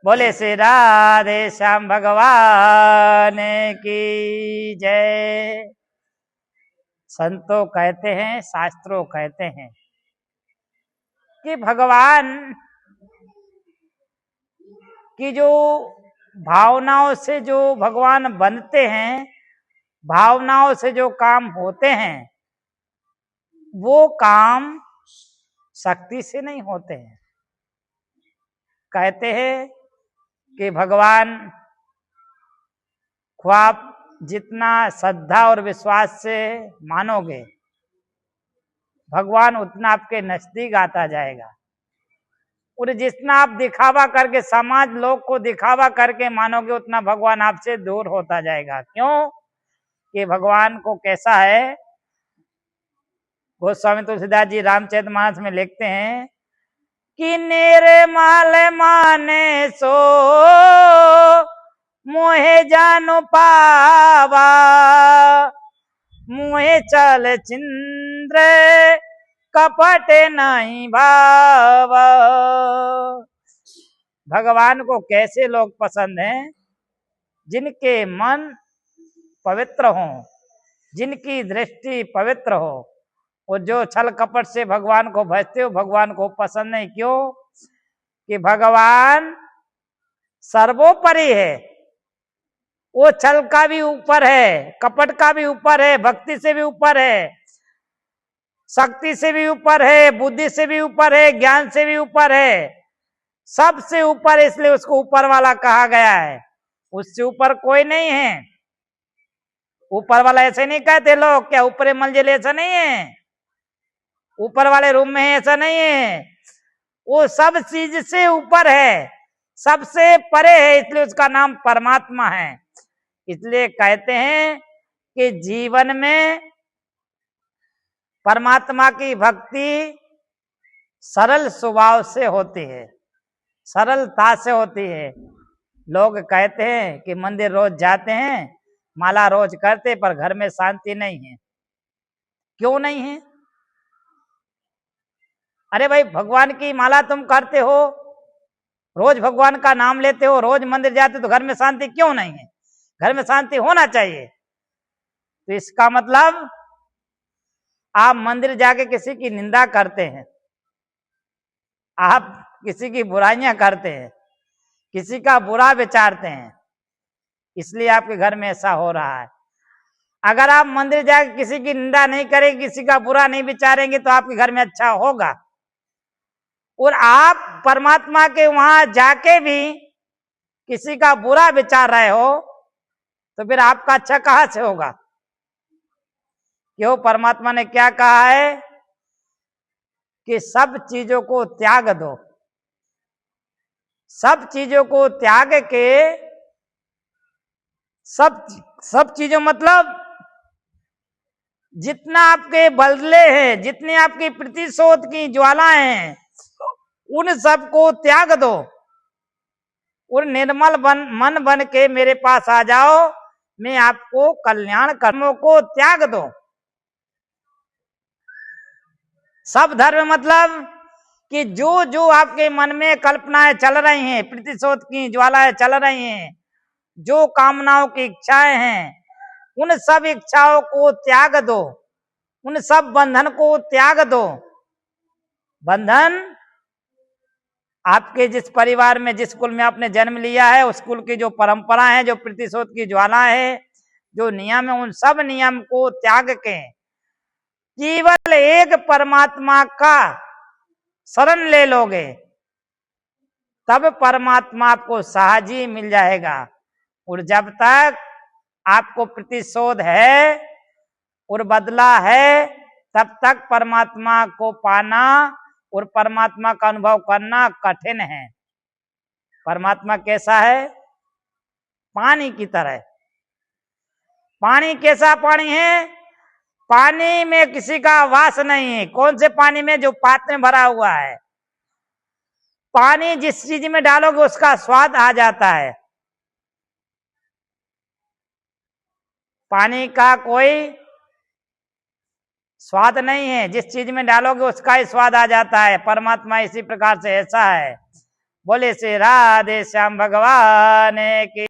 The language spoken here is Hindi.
बोले श्री राधे श्याम भगवान की जय। संतों कहते हैं, शास्त्रों कहते हैं कि भगवान की जो भावनाओं से जो भगवान बनते हैं, भावनाओं से जो काम होते हैं, वो काम शक्ति से नहीं होते हैं। कहते हैं कि भगवान ख्वाब जितना श्रद्धा और विश्वास से मानोगे, भगवान उतना आपके नजदीक आता जाएगा। और जितना आप दिखावा करके, समाज लोग को दिखावा करके मानोगे, उतना भगवान आपसे दूर होता जाएगा। क्यों? कि भगवान को कैसा है, गोस्वामी तुलसीदास जी रामचरितमानस में लिखते हैं कि निर्मल माने सो मोहे जानो पावा, मोहे चल चिंद्र कपट नहीं भावा। भगवान को कैसे लोग पसंद हैं? जिनके मन पवित्र हो, जिनकी दृष्टि पवित्र हो। और जो छल कपट से भगवान को भजते हो, भगवान को पसंद नहीं। क्यों? कि भगवान सर्वोपरि है। वो छल का भी ऊपर है, कपट का भी ऊपर है, भक्ति से भी ऊपर है, शक्ति से भी ऊपर है, बुद्धि से भी ऊपर है, ज्ञान से भी ऊपर है, सबसे ऊपर। इसलिए उसको ऊपर वाला कहा गया है। उससे ऊपर कोई नहीं है। ऊपर वाला ऐसे नहीं कहते लोग, क्या ऊपरी मंजिल, ऐसा नहीं है। ऊपर वाले रूम में है, ऐसा नहीं है। वो सब चीज से ऊपर है, सबसे परे है, इसलिए उसका नाम परमात्मा है। इसलिए कहते हैं कि जीवन में परमात्मा की भक्ति सरल स्वभाव से होती है, सरलता से होती है। लोग कहते हैं कि मंदिर रोज जाते हैं, माला रोज करते, पर घर में शांति नहीं है। क्यों नहीं है? अरे भाई, भगवान की माला तुम करते हो, रोज भगवान का नाम लेते हो, रोज मंदिर जाते, तो घर में शांति क्यों नहीं है? घर में शांति होना चाहिए। तो इसका मतलब आप मंदिर जाके किसी की निंदा करते हैं, आप किसी की बुराइयां करते हैं, किसी का बुरा विचारते हैं, इसलिए आपके घर में ऐसा हो रहा है। अगर आप मंदिर जाके किसी की निंदा नहीं करेंगे, किसी का बुरा नहीं विचारेंगे, तो आपके घर में अच्छा होगा। और आप परमात्मा के वहां जाके भी किसी का बुरा विचार रहे हो, तो फिर आपका अच्छा कहां से होगा? क्यों? परमात्मा ने क्या कहा है कि सब चीजों को त्याग दो। सब चीजों को त्याग के, सब चीजों मतलब जितना आपके बदले हैं, जितनी आपकी प्रतिशोध की ज्वालाएं हैं, उन सबको त्याग दो और निर्मल मन बन के मेरे पास आ जाओ। मैं आपको कल्याण कर्मों को त्याग दो। सब धर्म मतलब कि जो जो आपके मन में कल्पनाएं चल रही हैं, प्रतिशोध की ज्वालाएं चल रही हैं, जो कामनाओं की इच्छाएं हैं, उन सब इच्छाओं को त्याग दो, उन सब बंधन को त्याग दो। बंधन आपके जिस परिवार में, जिस कुल में आपने जन्म लिया है, उस कुल की जो परंपरा है, जो प्रतिशोध की ज्वाला है, जो नियम है, उन सब नियम को त्याग के केवल एक परमात्मा का शरण ले लोगे, तब परमात्मा आपको सहज ही मिल जाएगा। और जब तक आपको प्रतिशोध है और बदला है, तब तक परमात्मा को पाना और परमात्मा का अनुभव करना कठिन है। परमात्मा कैसा है? पानी की तरह। पानी कैसा पानी है? पानी में किसी का वास नहीं है। कौन से पानी में? जो पात्र में भरा हुआ है। पानी जिस चीज में डालोगे उसका स्वाद आ जाता है। पानी का कोई स्वाद नहीं है, जिस चीज में डालोगे उसका ही स्वाद आ जाता है। परमात्मा इसी प्रकार से ऐसा है। बोले श्री राधे श्याम भगवान की।